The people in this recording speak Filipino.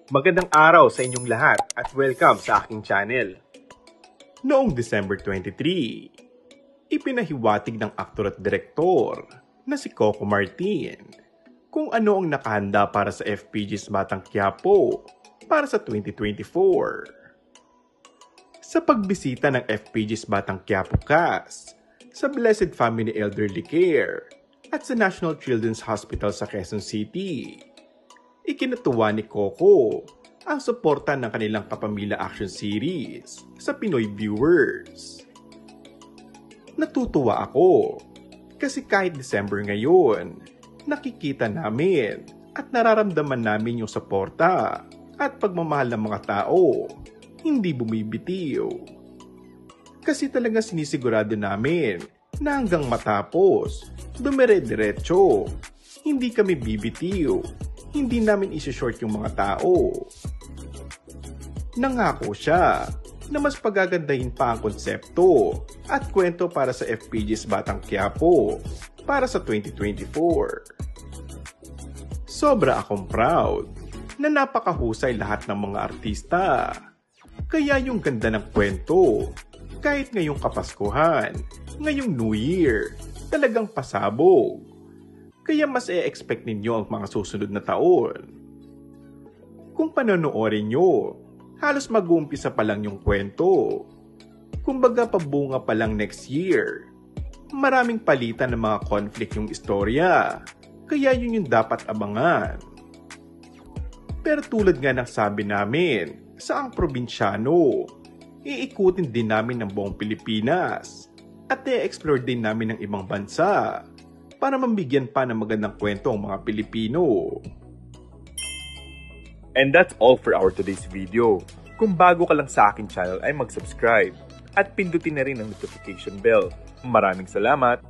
Magandang araw sa inyong lahat at welcome sa aking channel. Noong December 23, ipinahiwatig ng aktor at direktor na si Coco Martin kung ano ang nakahanda para sa FPG's Batang Quiapo para sa 2024. Sa pagbisita ng FPG's Batang Quiapo cast sa Blessed Family Elderly Care at sa National Children's Hospital sa Quezon City, ikinatuwa ni Coco ang suporta ng kanilang Kapamilya Action Series sa Pinoy viewers. Natutuwa ako kasi kahit December ngayon, nakikita namin at nararamdaman namin yung suporta at pagmamahal ng mga tao, hindi bumibitiw. Kasi talaga sinisigurado namin na hanggang matapos, dumire-diretso, hindi kami bibitiw, hindi namin isi-short yung mga tao. Nangako siya na mas pagagandahin pa ang konsepto at kwento para sa FPG's Batang Quiapo para sa 2024. Sobra akong proud na napakahusay lahat ng mga artista. Kaya yung ganda ng kwento, kahit ngayong Kapaskuhan, ngayong New Year, talagang pasabog. Kaya mas e-expect ninyo ang mga susunod na taon. Kung panonoorin nyo, halos mag-uumpisa pa lang yung kwento. Kumbaga pabunga pa lang next year. Maraming palitan ng mga conflict yung istorya, kaya yun yung dapat abangan. Pero tulad nga ng sabi namin, sa ang probinsyano, iikutin din namin ng buong Pilipinas at i-explore din namin ng ibang bansa para mambigyan pa ng magandang kwento ang mga Pilipino. And that's all for our today's video. Kung bago ka lang sa aking channel ay mag-subscribe at pindutin na rin ang notification bell. Maraming salamat!